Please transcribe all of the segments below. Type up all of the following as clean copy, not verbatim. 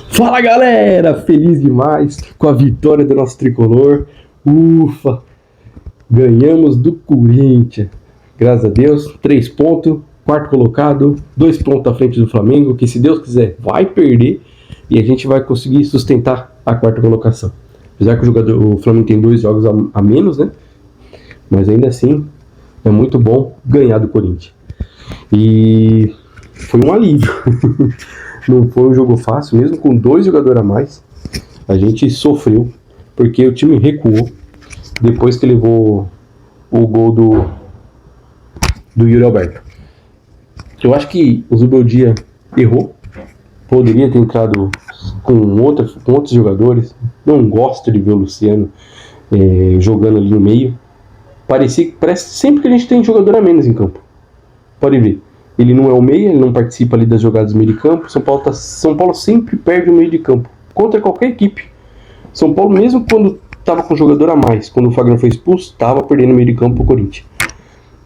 Fala galera, feliz demais com a vitória do nosso tricolor. Ufa, ganhamos do Corinthians, graças a Deus. 3 pontos, quarto colocado, 2 pontos à frente do Flamengo, que se Deus quiser vai perder e a gente vai conseguir sustentar a quarta colocação. Apesar que o Flamengo tem 2 jogos a menos, né? Mas ainda assim é muito bom ganhar do Corinthians. E foi um alívio. Não foi um jogo fácil, mesmo com 2 jogadores a mais. A gente sofreu, porque o time recuou depois que levou o gol do Yuri Alberto. Eu acho que o Zubeldia errou. Poderia ter entrado com outros jogadores. Não gosto de ver o Luciano jogando ali no meio. Parece sempre que a gente tem jogador a menos em campo. Pode ver. Ele não é o meia, ele não participa ali das jogadas do meio de campo. São Paulo sempre perde o meio de campo. Contra qualquer equipe. São Paulo, mesmo quando estava com jogador a mais, quando o Fagner foi expulso, estava perdendo o meio de campo pro Corinthians.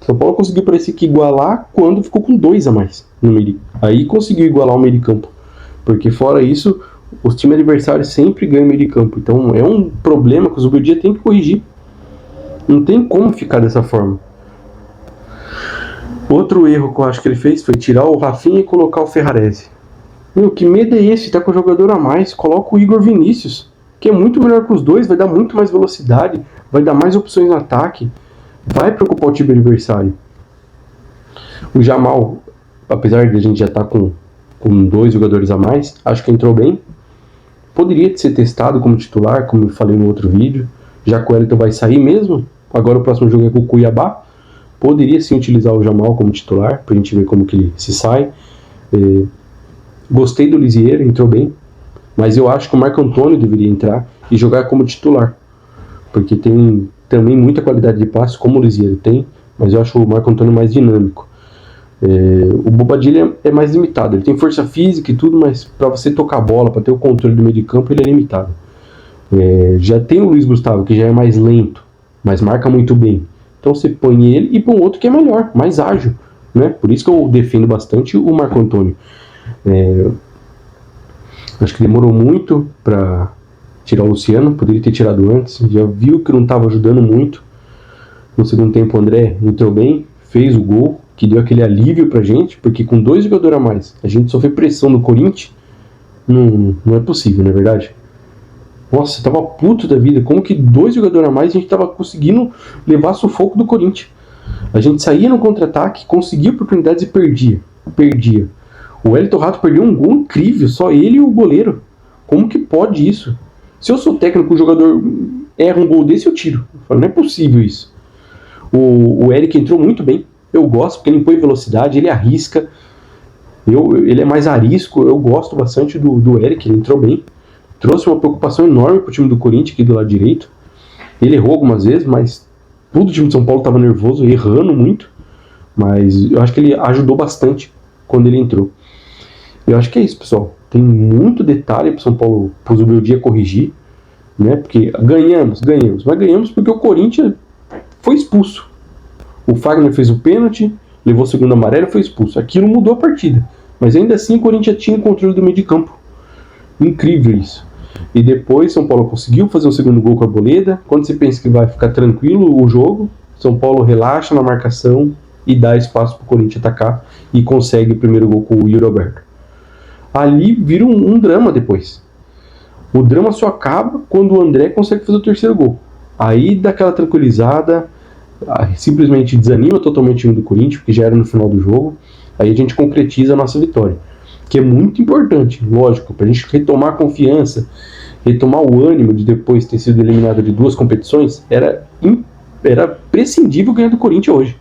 São Paulo conseguiu, parece que, igualar quando ficou com 2 a mais no meio. Aí conseguiu igualar o meio de campo. Porque fora isso, os times adversários sempre ganham o meio de campo. Então é um problema que o Zubeldia tem que corrigir. Não tem como ficar dessa forma. Outro erro que eu acho que ele fez foi tirar o Rafinha e colocar o Ferrarese. Meu, que medo é esse? Tá com o jogador a mais. Coloca o Igor Vinícius, que é muito melhor que os dois, vai dar muito mais velocidade, vai dar mais opções no ataque, vai preocupar o time adversário. O Jamal, apesar de a gente já estar com 2 jogadores a mais, acho que entrou bem. Poderia ser testado como titular, como eu falei no outro vídeo, já que o Wellington vai sair mesmo. Agora o próximo jogo é com o Cuiabá. Poderia sim utilizar o Jamal como titular, pra gente ver como que ele se sai. Gostei do Lisieiro, entrou bem. Mas eu acho que o Marco Antônio deveria entrar e jogar como titular. Porque tem também muita qualidade de passe, como o Lisieiro tem. Mas eu acho o Marco Antônio mais dinâmico. O Bobadilla é mais limitado. Ele tem força física e tudo, mas para você tocar a bola, para ter o controle do meio de campo, ele é limitado. Já tem o Luiz Gustavo, que já é mais lento, mas marca muito bem. Então você põe ele e põe um outro que é melhor, mais ágil, né? Por isso que eu defendo bastante o Marco Antônio. Acho que demorou muito para tirar o Luciano, poderia ter tirado antes. Já viu que não estava ajudando muito. No segundo tempo o André entrou bem, fez o gol, que deu aquele alívio pra gente, porque com 2 jogadores a mais, a gente sofreu pressão no Corinthians. Não é possível, não é verdade? Nossa, eu tava puto da vida. Como que 2 jogadores a mais a gente tava conseguindo levar sufoco do Corinthians? A gente saía no contra-ataque, conseguia oportunidades e perdia. O Wellington Rato perdeu um gol incrível, só ele e o goleiro. Como que pode isso? Se eu sou técnico, o jogador erra um gol desse, eu tiro. Eu falo, não é possível isso. O Eric entrou muito bem. Eu gosto, porque ele impõe velocidade, ele arrisca. Ele é mais arisco, eu gosto bastante do Eric, ele entrou bem. Trouxe uma preocupação enorme pro time do Corinthians aqui do lado direito. Ele errou algumas vezes, mas todo o time de São Paulo estava nervoso, errando muito. Mas eu acho que ele ajudou bastante quando ele entrou. Eu acho que é isso, pessoal. Tem muito detalhe pro São Paulo, pro Zubeldia corrigir, né? Porque ganhamos. Mas ganhamos porque o Corinthians foi expulso. O Fagner fez o pênalti, levou o segundo amarelo e foi expulso. Aquilo mudou a partida. Mas ainda assim o Corinthians tinha o controle do meio de campo. Incrível isso. E depois São Paulo conseguiu fazer o segundo gol com a Arboleda. Quando você pensa que vai ficar tranquilo o jogo, São Paulo relaxa na marcação e dá espaço para o Corinthians atacar e consegue o primeiro gol com o Yuri Alberto. Ali vira um drama depois. O drama só acaba quando o André consegue fazer o terceiro gol. Aí dá aquela tranquilizada, simplesmente desanima totalmente o time do Corinthians, porque já era no final do jogo. Aí a gente concretiza a nossa vitória, que é muito importante, lógico, para a gente retomar a confiança, retomar o ânimo de depois ter sido eliminado de 2 competições. Era prescindível ganhar do Corinthians hoje.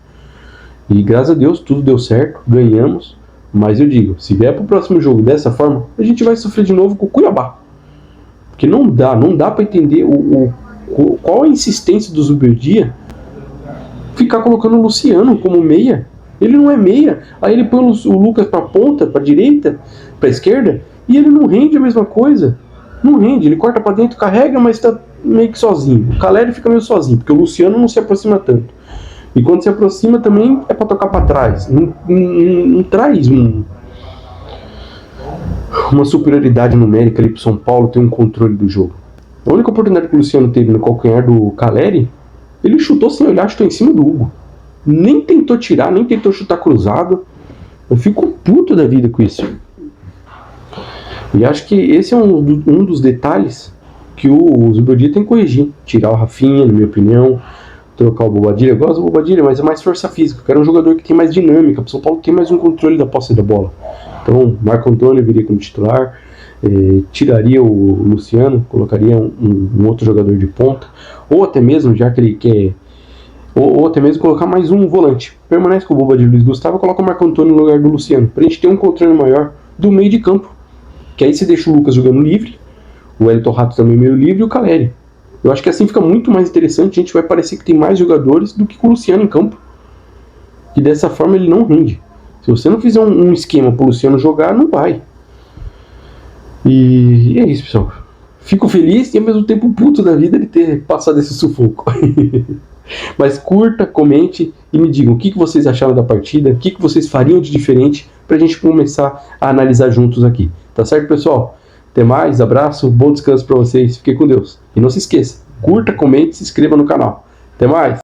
E graças a Deus tudo deu certo, ganhamos. Mas eu digo, se vier pro próximo jogo dessa forma, a gente vai sofrer de novo com o Cuiabá. Porque não dá para entender qual a insistência do Zubeldia ficar colocando o Luciano como meia. Ele não é meia. Aí ele põe o Lucas pra ponta, pra direita, pra esquerda, e ele não rende a mesma coisa. Não rende, ele corta pra dentro, carrega, mas tá meio que sozinho. O Caleri fica meio sozinho, porque o Luciano não se aproxima tanto. E quando se aproxima também é pra tocar pra trás. Não traz uma superioridade numérica ali pro São Paulo, ter um controle do jogo. A única oportunidade que o Luciano teve no calcanhar do Caleri, ele chutou sem olhar, chutou em cima do Hugo. Nem tentou tirar, nem tentou chutar cruzado. Eu fico puto da vida com isso. E acho que esse é um dos detalhes que o Zubeldia tem que corrigir. Tirar o Rafinha, na minha opinião, trocar o Bobadilha. Eu gosto do Bobadilha, mas é mais força física. Eu quero um jogador que tem mais dinâmica. O São Paulo tem mais um controle da posse da bola. Então, Marco Antônio viria como titular. Tiraria o Luciano, colocaria um outro jogador de ponta. Ou até mesmo, já que ele quer... Ou até mesmo colocar mais um volante. Permanece com o Bobadilha e Luiz Gustavo e coloca o Marco Antônio no lugar do Luciano. Pra gente ter um controle maior do meio de campo. Que aí você deixa o Lucas jogando livre, o Wellington Rato também meio livre e o Caleri. Eu acho que assim fica muito mais interessante, a gente vai parecer que tem mais jogadores do que com o Luciano em campo. E dessa forma ele não rende. Se você não fizer um esquema pro Luciano jogar, não vai. E é isso, pessoal. Fico feliz e ao mesmo tempo puto da vida de ter passado esse sufoco. Mas curta, comente e me digam o que vocês acharam da partida, o que vocês fariam de diferente pra gente começar a analisar juntos aqui. Tá certo, pessoal? Até mais, abraço, bom descanso pra vocês, fiquem com Deus. E não se esqueça, curta, comente e se inscreva no canal. Até mais!